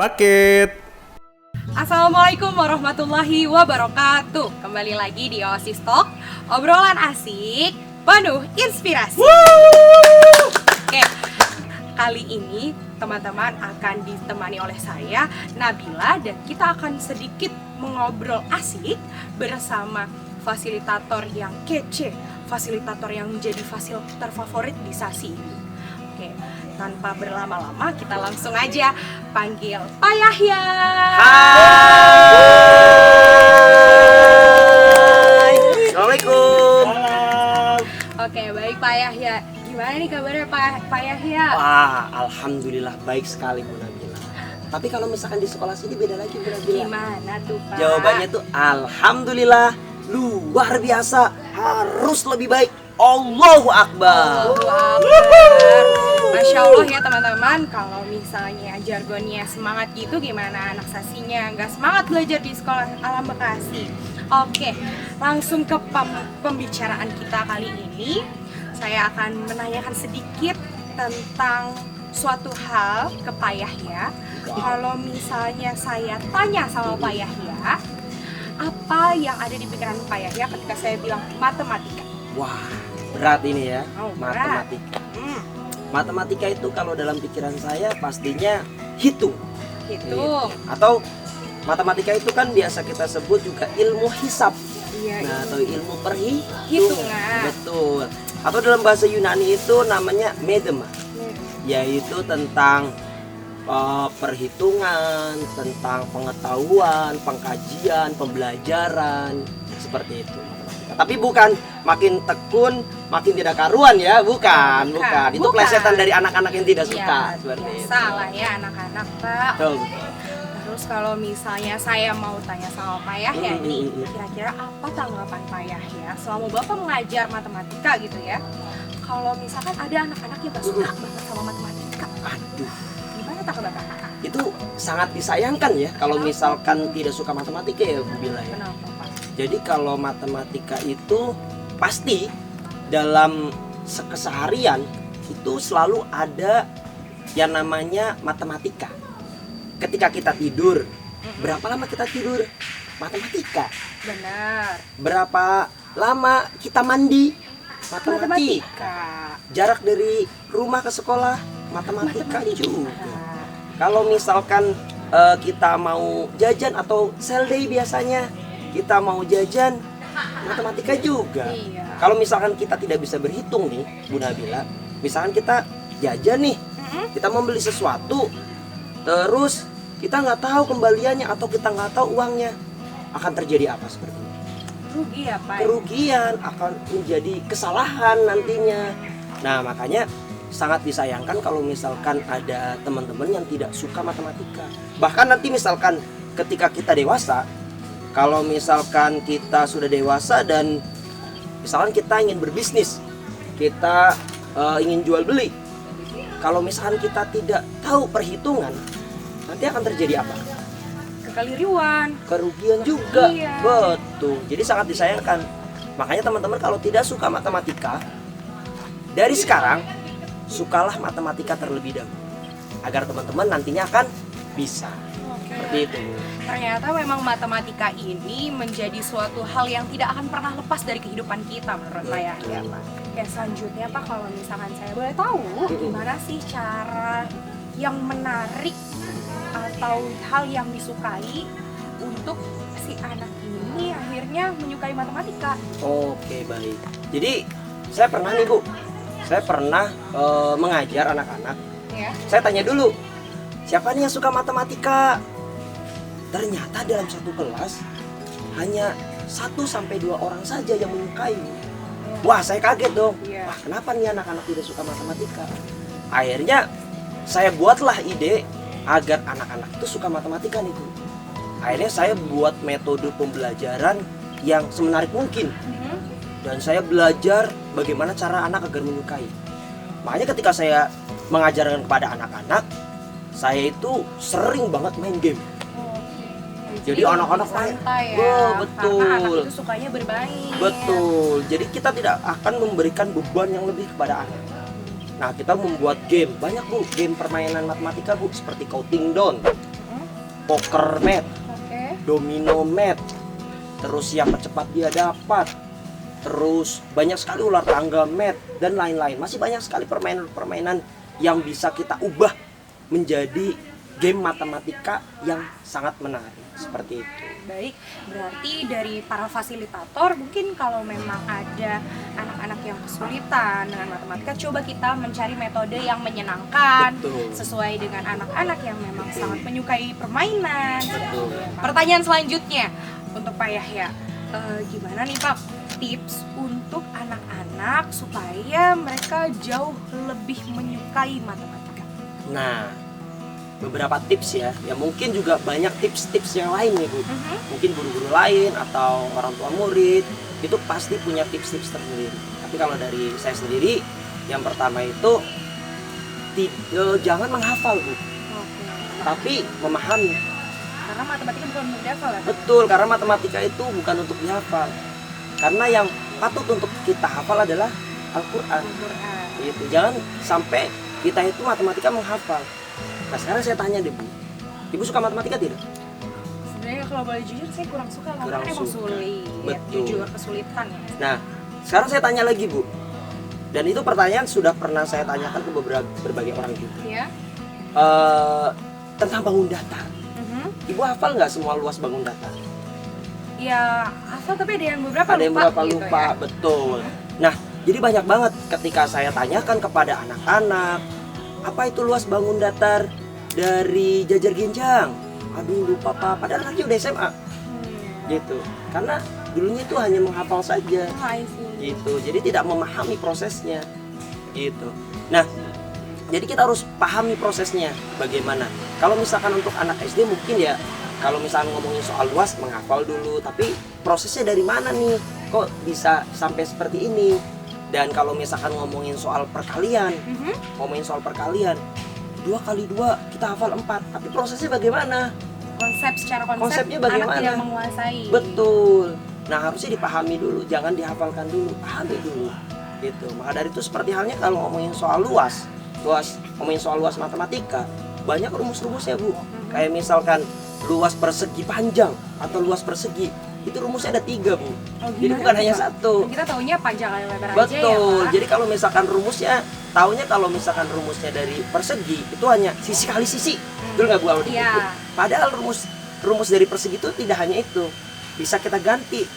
paket. Assalamualaikum warahmatullahi wabarakatuh. Kembali lagi di Oasis Talk, obrolan asik, penuh inspirasi. Oke, kali ini teman-teman akan ditemani oleh saya, Nabila, dan kita akan sedikit mengobrol asik bersama fasilitator yang kece, fasilitator yang menjadi fasilitator favorit di Sasi ini. Oke, tanpa berlama-lama kita langsung aja panggil Pak Yahya. Hai. Assalamualaikum. Oke, baik Pak Yahya. Gimana nih kabarnya Pak Yahya? Wah, alhamdulillah baik sekali Bu Nabila. Tapi kalau misalkan di sekolah sini beda lagi Bu Nabila. Gimana tuh Pak? Jawabannya tuh alhamdulillah luar biasa, harus lebih baik. Allahu Akbar. Allahu Akbar. Masya Allah ya teman-teman, kalau misalnya jargonnya semangat gitu, gimana anak Sasinya nggak semangat belajar di sekolah Alam Bekasi? Oke, langsung ke pembicaraan kita kali ini. Saya akan menanyakan sedikit tentang suatu hal ke Pak Yahya. Kalau misalnya saya tanya sama Pak Yahya, apa yang ada di pikiran Pak Yahya ketika saya bilang matematika? Wah, berat ini ya. Oh, berat. Matematika. Matematika itu kalau dalam pikiran saya pastinya hitung. Hitung. Atau matematika itu kan biasa kita sebut juga ilmu hisab. Iya, Nah, atau ilmu perhitungan. hitungan. Betul. Atau dalam bahasa Yunani itu namanya medema, yaitu tentang perhitungan, tentang pengetahuan, pengkajian, pembelajaran, seperti itu. Tapi bukan makin tekun, makin tidak karuan ya, bukan. Itu Bukan. plesetan dari anak-anak yang tidak suka, Ya, seperti itu. salah ya anak-anak Pak. Betul. Terus kalau misalnya saya mau tanya sama Pak Yahya nih, kira-kira apa tanggapan Pak Yahya selama Bapak mengajar matematika gitu ya? Kalau misalkan ada anak-anak yang gak suka banget sama matematika, Aduh, gimana tanggapan Bapak? itu sangat disayangkan ya kalau misalkan tidak suka matematika ya Bu Bila ya. Kenapa Pak? Jadi kalau matematika itu pasti dalam keseharian itu selalu ada yang namanya matematika. Ketika kita tidur, berapa lama kita tidur? Matematika. Benar. Berapa lama kita mandi? Matematika. Jarak dari rumah ke sekolah? Matematika juga. Kalau misalkan kita mau jajan atau sale day biasanya kita mau jajan, matematika juga. Iya. Kalau misalkan kita tidak bisa berhitung nih Bu Nabila, misalkan kita jajan nih, kita mau beli sesuatu, terus kita nggak tahu kembaliannya atau kita nggak tahu uangnya, akan terjadi apa seperti ini? Rugi ya Pak? Kerugian, akan menjadi kesalahan nantinya. Nah, makanya sangat disayangkan kalau misalkan ada teman-teman yang tidak suka matematika. Bahkan nanti misalkan ketika kita dewasa, kalau misalkan kita sudah dewasa dan misalkan kita ingin berbisnis, kita ingin jual beli, kalau misalkan kita tidak tahu perhitungan, nanti akan terjadi apa? Kekeliruan. Kerugian juga. Iya. Betul. Jadi sangat disayangkan. Makanya teman-teman kalau tidak suka matematika, dari sekarang sukalah matematika terlebih dahulu agar teman-teman nantinya akan bisa. Seperti itu. Ternyata memang matematika ini menjadi suatu hal yang tidak akan pernah lepas dari kehidupan kita menurut saya ya Pak. Oke, selanjutnya Pak, kalau misalkan saya boleh tahu, gimana sih cara yang menarik atau hal yang disukai untuk si anak ini akhirnya menyukai matematika? Oke, baik. Jadi saya pernah nih Bu, saya pernah mengajar anak-anak. Ya. Saya tanya dulu, siapa nih yang suka matematika? Ternyata dalam satu kelas hanya 1-2 orang saja yang menyukai. Wah, saya kaget dong. Iya. Wah, kenapa nih anak-anak tidak suka matematika? Akhirnya saya buatlah ide agar anak-anak itu suka matematika nih Bu. Akhirnya saya buat metode pembelajaran yang semenarik mungkin. Dan saya belajar bagaimana cara anak agar menyukai. Makanya ketika saya mengajarkan kepada anak-anak, saya itu sering banget main game. Jadi anak-anak santai main. ya. Betul. Karena anak itu sukanya bermain. Betul. Jadi kita tidak akan memberikan beban yang lebih kepada anak. Nah, kita membuat game. Banyak Bu, game permainan matematika Bu, seperti counting down. poker mat, Oke. domino mat, terus siapa cepat dia dapat, terus banyak sekali ular tangga mat dan lain-lain. Masih banyak sekali permainan-permainan yang bisa kita ubah menjadi game matematika yang sangat menarik seperti itu. Baik, berarti dari para fasilitator mungkin kalau memang ada anak-anak yang kesulitan dengan matematika, coba kita mencari metode yang menyenangkan. Betul. Sesuai dengan anak-anak yang memang sangat menyukai permainan. Betul. Pertanyaan selanjutnya untuk Pak Yahya, gimana nih Pak tips untuk anak-anak supaya mereka jauh lebih menyukai matematika? Nah, beberapa tips ya mungkin juga banyak tips-tips yang lain nih Bu. Mungkin guru-guru lain atau orang tua murid itu pasti punya tips-tips tersendiri. Tapi kalau dari saya sendiri, yang pertama itu jangan menghafal Bu, Oke. tapi memahami. Karena matematika bukan untuk dihafal ya? Betul, karena matematika itu bukan untuk dihafal. Karena yang patut untuk kita hafal adalah Al-Quran. Al-Quran. Gitu. Jangan sampai kita itu matematika menghafal. Nah sekarang saya tanya deh Bu, Ibu suka matematika tidak? Sebenarnya kalau boleh jujur saya kurang suka karena Kurang emang suka. sulit. Betul. Jujur kesulitan ya. Nah sekarang saya tanya lagi Bu, dan itu pertanyaan sudah pernah saya tanyakan ke berbagai orang juga. Iya. Tentang bangun datar. Ibu hafal nggak semua luas bangun datar? Ya hafal tapi ada yang beberapa Ada yang lupa. berapa gitu lupa, ya. betul. Nah jadi banyak banget ketika saya tanyakan kepada anak-anak, apa itu luas bangun datar dari Jajar Genjang? Aduh lupa Pak, padahal anaknya udah SMA gitu. Karena dulunya itu hanya menghafal saja Oh, I see. gitu. Jadi tidak memahami prosesnya gitu. Nah, jadi kita harus pahami prosesnya bagaimana. Kalau misalkan untuk anak SD mungkin ya, kalau misalkan ngomongin soal luas menghafal dulu, tapi prosesnya dari mana nih? Kok bisa sampai seperti ini? Dan kalau misalkan ngomongin soal perkalian, ngomongin soal perkalian, 2 kali 2 kita hafal 4, tapi prosesnya bagaimana? Secara konsep Konsepnya bagaimana? anak tidak menguasai. Betul. Nah harusnya dipahami dulu, jangan dihafalkan dulu, pahami dulu. Gitu. Maka dari itu seperti halnya kalau ngomongin soal ngomongin soal luas matematika, banyak rumus-rumusnya Bu. Kayak misalkan luas persegi panjang atau luas persegi, itu rumusnya ada 3 Bu. Jadi gimana bukan tuh, hanya Pak? satu. Kita taunya panjang kali lebar aja ya, Betul. Pak. Jadi kalau misalkan rumusnya, taunya kalau misalkan rumusnya dari persegi itu hanya sisi kali sisi. Betul nggak Bu Aldi? Iya. Padahal rumus dari persegi itu tidak hanya itu. Bisa kita ganti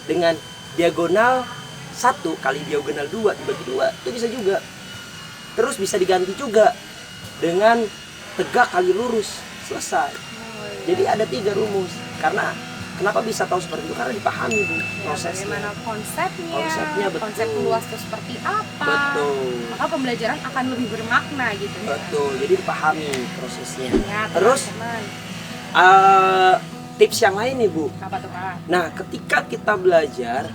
dengan diagonal 1 kali diagonal 2 dibagi 2, itu bisa juga. Terus bisa diganti juga dengan tegak kali lurus, selesai. Jadi ada 3 rumus. Karena kenapa bisa tahu seperti itu? Karena dipahami Bu Ya, prosesnya. bagaimana Konsepnya, betul. konsep luas itu seperti apa. Betul. Maka pembelajaran akan lebih bermakna gitu ya. Betul, jadi dipahami prosesnya. Ya, Terus teman-teman. tips yang lain nih Bu. Apa tuh Pak? Nah, ketika kita belajar,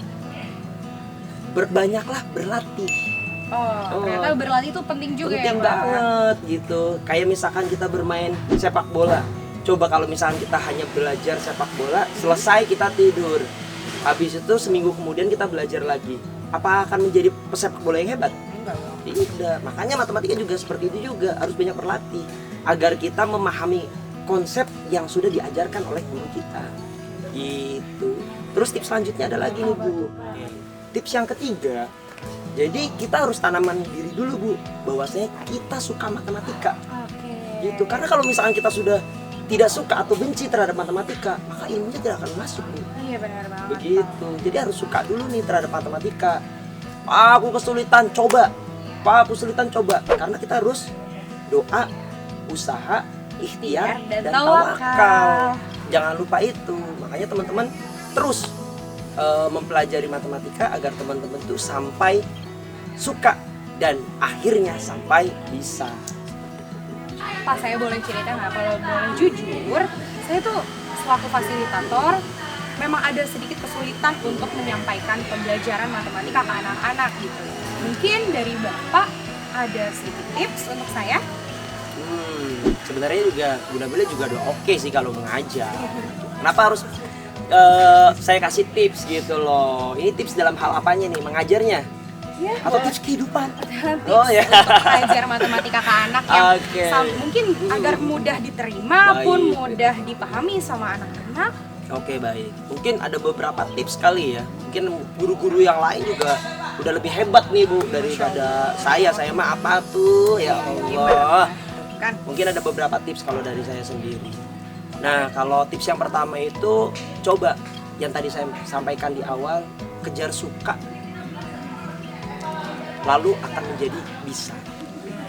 berbanyaklah berlatih. Oh, ternyata berlatih itu penting juga Penting ya Pak. banget gitu. Kayak misalkan kita bermain sepak bola. Coba kalau misalkan kita hanya belajar sepak bola, selesai kita tidur. Habis itu seminggu kemudian kita belajar lagi. Apa akan menjadi pesepak bola yang hebat? Enggak dong. Tidak. Makanya matematika juga seperti itu juga, harus banyak berlatih agar kita memahami konsep yang sudah diajarkan oleh guru kita. Gitu. Terus tips selanjutnya ada lagi nih Bu. Tips yang ketiga, jadi kita harus tanaman diri dulu Bu, bahwasanya kita suka matematika. Oke. Gitu. Karena kalau misalkan kita sudah tidak suka atau benci terhadap matematika, maka ilmunya tidak akan masuk Bu. Iya benar banget. Begitu. Jadi harus suka dulu nih terhadap matematika. Pak, aku kesulitan, coba. Pak, aku kesulitan, coba. Karena kita harus doa, usaha, ikhtiar, dan tawakal. Jangan lupa itu. Makanya teman-teman terus mempelajari matematika agar teman-teman tuh sampai suka dan akhirnya sampai bisa. Pak, saya boleh cerita nggak? Kalau boleh jujur, saya tuh selaku fasilitator memang ada sedikit kesulitan untuk menyampaikan pembelajaran matematika ke anak-anak gitu. Mungkin dari Bapak ada sedikit tips untuk saya? Sebenarnya juga Bunda Bella juga udah oke sih kalau mengajar. Kenapa harus saya kasih tips gitu loh? Ini tips dalam hal apanya nih? Mengajarnya? Ya, atau tips kehidupan? Adalah tips Oh, ya. untuk mengajar matematika ke anak yang Oke. mungkin agar mudah diterima pun Baik. mudah dipahami sama anak-anak. Oke, baik. Mungkin ada beberapa tips kali ya. Mungkin guru-guru yang lain juga udah lebih hebat nih Bu daripada saya. Saya mah apa tuh ya Allah. Kan Mungkin ada beberapa tips kalau dari saya sendiri. Nah, kalau tips yang pertama itu coba yang tadi saya sampaikan di awal, kejar suka lalu akan menjadi bisa.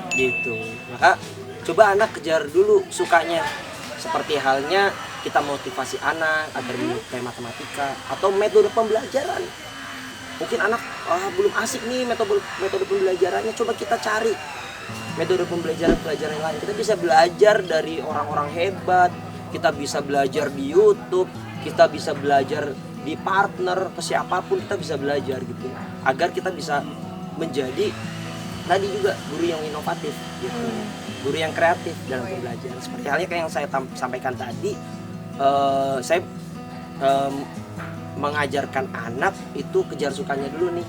Gitu. Maka coba anak kejar dulu sukanya. Seperti halnya kita motivasi anak agar menyukai matematika atau metode pembelajaran. Mungkin anak belum asik nih metode pembelajarannya, coba kita cari metode pembelajaran yang lain. Kita bisa belajar dari orang-orang hebat, kita bisa belajar di YouTube, kita bisa belajar di partner, ke siapapun kita bisa belajar gitu. Agar kita bisa menjadi tadi juga guru yang inovatif gitu. Guru yang kreatif dalam pembelajaran. Seperti halnya kayak yang saya sampaikan tadi, saya mengajarkan anak itu kejar sukanya dulu nih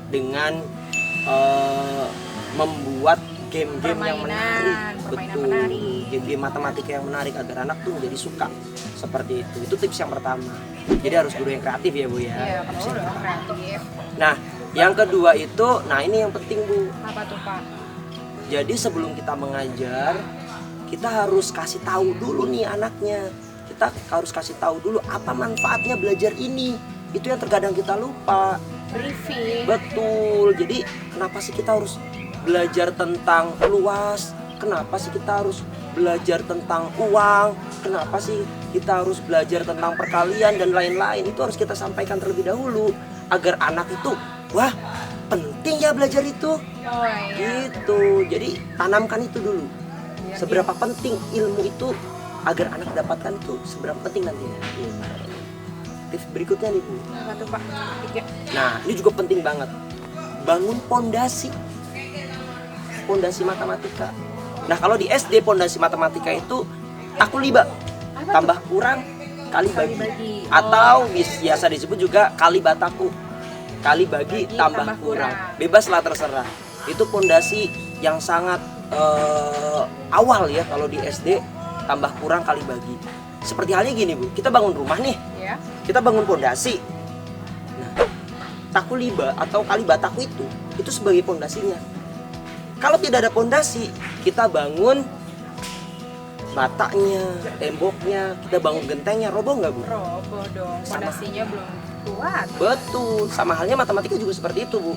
dengan membuat game-game yang menarik. permainan Betul. menarik. Game-game matematika yang menarik agar anak tuh menjadi suka. Seperti itu. Itu tips yang pertama. Jadi harus guru yang kreatif ya Bu ya. Iya, Tips perlu yang dong pertama. kreatif. Nah, yang kedua itu, nah ini yang penting Bu. Apa tuh Pak? Jadi sebelum kita mengajar, kita harus kasih tahu dulu nih anaknya. Kita harus kasih tahu dulu apa manfaatnya belajar ini. Itu yang terkadang kita lupa. Briefing. Betul. Jadi kenapa sih kita harus belajar tentang luas? Kenapa sih kita harus belajar tentang uang? Kenapa sih kita harus belajar tentang perkalian dan lain-lain? Itu harus kita sampaikan terlebih dahulu agar anak itu, wah, penting ya belajar itu. Oh iya. Gitu. Jadi tanamkan itu dulu. Iya, Seberapa penting ilmu itu agar anak dapatkan itu seberapa penting nantinya. Tips berikutnya nih Bu. Apa tuh Pak? Tiga. Nah, ini juga penting banget. Bangun pondasi. Pondasi matematika. Nah, kalau di SD pondasi matematika itu takuliba. Apa Tambah kurang kali Kali bagi. bagi. Atau biasa disebut juga kali bataku. Kali bagi tambah kurang. Bebaslah terserah. Itu pondasi yang sangat awal ya kalau di SD, tambah kurang kali bagi. Seperti halnya gini Bu, kita bangun rumah nih, Ya. kita bangun pondasi. Nah, takuliba atau kali bataku itu sebagai pondasinya. Kalau tidak ada pondasi, kita bangun batanya, temboknya, kita bangun gentengnya, roboh nggak Bu? Roboh dong. Sama. Fondasinya belum kuat. Betul, sama halnya matematika juga seperti itu Bu.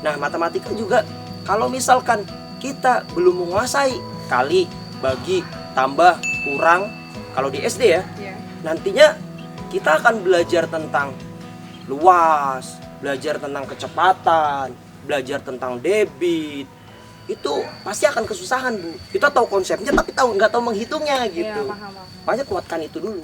Nah, matematika juga kalau misalkan kita belum menguasai kali, bagi, tambah, kurang, kalau di SD ya, Ya. nantinya kita akan belajar tentang luas, belajar tentang kecepatan, belajar tentang debit. Itu pasti akan kesusahan Bu. Kita tahu konsepnya tapi nggak tahu menghitungnya Iya, gitu. paham. Makanya kuatkan itu dulu.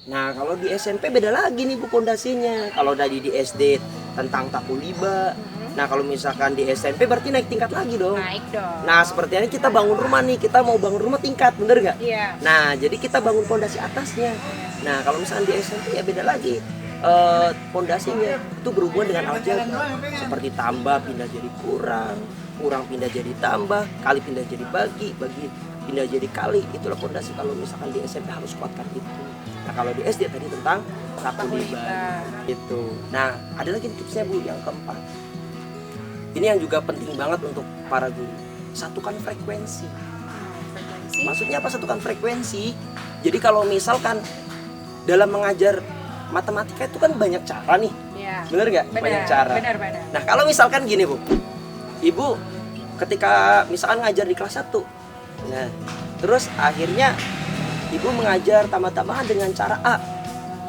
Nah, kalau di SMP beda lagi nih Bu pondasinya. Kalau tadi di SD tentang takuliba. Nah, kalau misalkan di SMP berarti naik tingkat lagi dong. Naik dong. Nah, seperti ini kita bangun rumah nih, kita mau bangun rumah tingkat, bener nggak? Iya. Nah, jadi kita bangun pondasi atasnya. Nah, kalau misalkan di SMP ya beda lagi. Pondasinya itu berhubungan dengan aljabar. Seperti tambah pindah jadi kurang, kurang pindah jadi tambah, kali pindah jadi bagi, bagi pindah jadi kali. Itulah pondasi kalau misalkan di SMP harus kuatkan itu. Nah, kalau di SD tadi tentang takuliba itu. Nah, ada lagi tipsnya Bu yang keempat. Ini yang juga penting banget untuk para guru. Satukan frekuensi. Frekuensi. Maksudnya apa satukan frekuensi? Jadi kalau misalkan dalam mengajar matematika itu kan banyak cara nih. Iya. Bener nggak? Banyak cara. Benar. Nah, kalau misalkan gini Bu. Ibu ketika misalkan ngajar di kelas 1. Nah, terus akhirnya Ibu mengajar tambah-tambahan dengan cara A.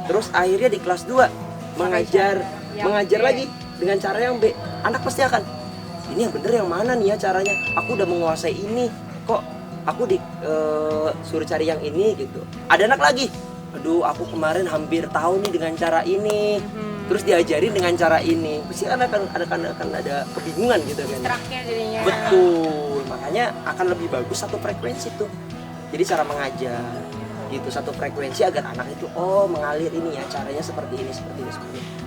Terus akhirnya di kelas 2 mengajar B. lagi dengan cara yang B. Anak pasti akan, ini yang bener yang mana nih ya caranya? Aku udah menguasai ini, kok aku suruh cari yang ini gitu. Ada anak lagi, aduh aku kemarin hampir tahu nih dengan cara ini, terus diajarin dengan cara ini. Pasti akan ada kebingungan gitu kan. Traknya jadinya. Betul, makanya akan lebih bagus satu frekuensi tuh. Jadi cara mengajar gitu, satu frekuensi agar anak itu mengalir ini ya, caranya seperti ini.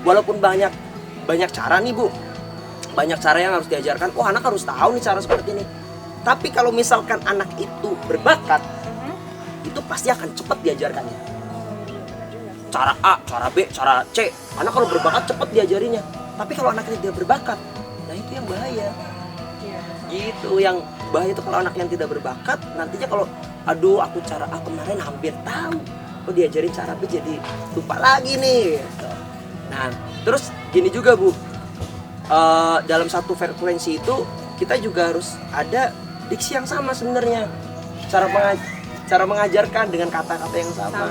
Walaupun banyak cara nih Bu, banyak cara yang harus diajarkan. Oh, anak harus tahu nih cara seperti ini. Tapi kalau misalkan anak itu berbakat, itu pasti akan cepat diajarkannya. Cara A, cara B, cara C. Anak kalau berbakat cepat diajarinya. Tapi kalau anaknya tidak berbakat, nah itu yang bahaya. Gitu, yang bahaya itu kalau anak yang tidak berbakat, nantinya kalau aduh aku cara A kemarin hampir tahu, kok diajarin cara B jadi lupa lagi nih. Nah, terus gini juga Bu, dalam satu frekuensi itu kita juga harus ada diksi yang sama sebenarnya, cara mengajarkan dengan kata-kata yang sama.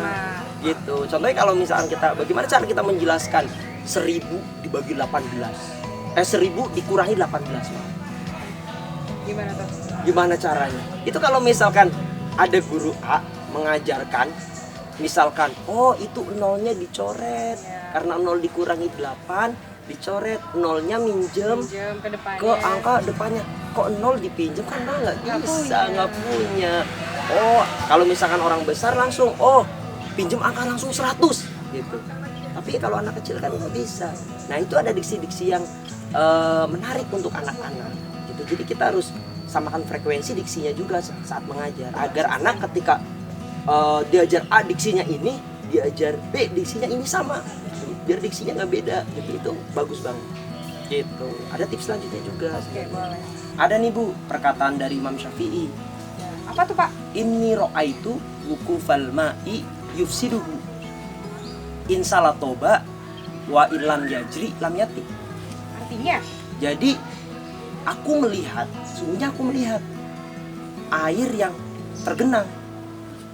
Gitu. Contohnya kalau misalkan bagaimana cara kita menjelaskan 1000 dibagi 18, 1000 dikurangi 18. Gimana tuh? Gimana caranya? Itu kalau misalkan ada guru A mengajarkan, misalkan, oh itu nolnya dicoret, karena 0 dikurangi 8, dicoret, nolnya minjem ke depannya. ke angka depannya. Kok 0 dipinjam, kan nol nggak bisa, nggak punya. Oh, kalau misalkan orang besar langsung, oh pinjam angka langsung 100 gitu. Tapi kalau anak kecil kan nggak bisa. Nah itu ada diksi-diksi yang menarik untuk anak-anak gitu. Jadi kita harus samakan frekuensi diksinya juga saat mengajar, agar anak ketika diajar A diksinya ini, diajar B diksinya ini sama gitu. Biar diksinya nggak beda gitu. Itu bagus banget gitu. Ada tips selanjutnya juga. Oke, boleh. Ada nih Bu, perkataan dari Imam Syafi'i. Apa tuh Pak? Inni ra'aitu wukufal ma'i yufsiduhu in salatoba wa ilam yajri lam yati. Artinya? Jadi sungguhnya aku melihat air yang tergenang.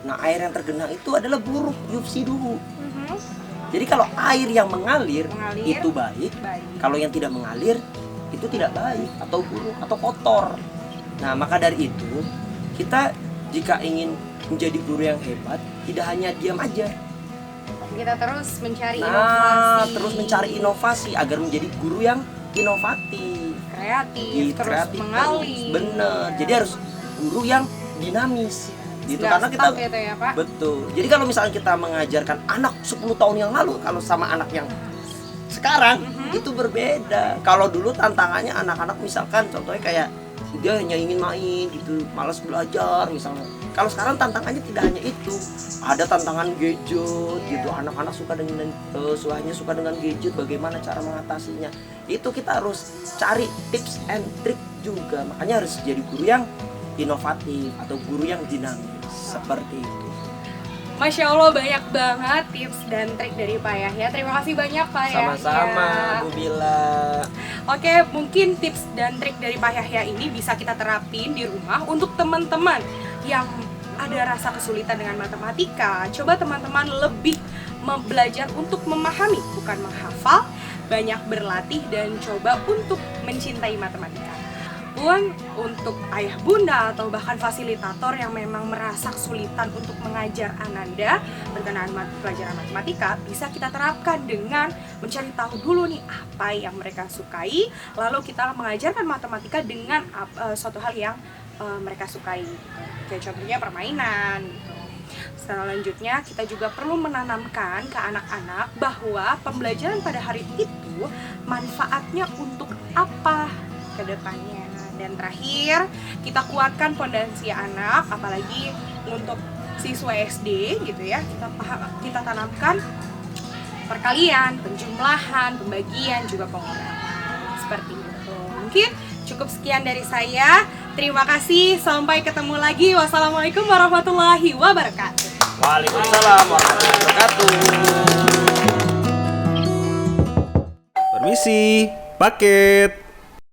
Nah, air yang tergenang itu adalah buruk, yufsiduhu. Jadi kalau air yang mengalir itu baik, kalau yang tidak mengalir itu tidak baik atau buruk atau kotor. Nah, maka dari itu kita jika ingin menjadi guru yang hebat, tidak hanya diam aja. Kita terus mencari inovasi. Terus mencari inovasi agar menjadi guru yang inovatif, kreatif, terus mengalir. Bener. Jadi harus guru yang dinamis. Gitu, karena kita gitu ya, Pak? Betul. Jadi kalau misalnya kita mengajarkan anak 10 tahun yang lalu, kalau sama anak yang sekarang itu berbeda. Kalau dulu tantangannya anak-anak misalkan contohnya kayak dia hanya ingin main gitu, malas belajar misalnya. Kalau sekarang tantangannya tidak hanya itu, ada tantangan gadget gitu. Anak-anak suka dengan gadget, bagaimana cara mengatasinya? Itu kita harus cari tips and trick juga. Makanya harus jadi guru yang inovatif atau guru yang dinamis seperti itu. Masya Allah, banyak banget tips dan trik dari Pak Yahya. Terima kasih banyak Pak Yahya. Sama-sama Bu Bila. Oke, mungkin tips dan trik dari Pak Yahya ini bisa kita terapin di rumah untuk teman-teman yang ada rasa kesulitan dengan matematika. Coba teman-teman lebih belajar untuk memahami, bukan menghafal, banyak berlatih dan coba untuk mencintai matematika. Pun untuk ayah bunda atau bahkan fasilitator yang memang merasa kesulitan untuk mengajar Ananda berkenaan pelajaran matematika, bisa kita terapkan dengan mencari tahu dulu nih apa yang mereka sukai, lalu kita mengajarkan matematika dengan suatu hal yang mereka sukai. Kayak contohnya permainan gitu. Selanjutnya kita juga perlu menanamkan ke anak-anak bahwa pembelajaran pada hari itu manfaatnya untuk apa ke depannya. Dan terakhir, kita kuatkan fondasi anak, apalagi untuk siswa SD gitu ya. Kita tanamkan perkalian, penjumlahan, pembagian, juga pengurangan. Seperti itu. Mungkin cukup sekian dari saya. Terima kasih, sampai ketemu lagi. Wassalamualaikum warahmatullahi wabarakatuh. Waalaikumsalam warahmatullahi wabarakatuh. Permisi, paket.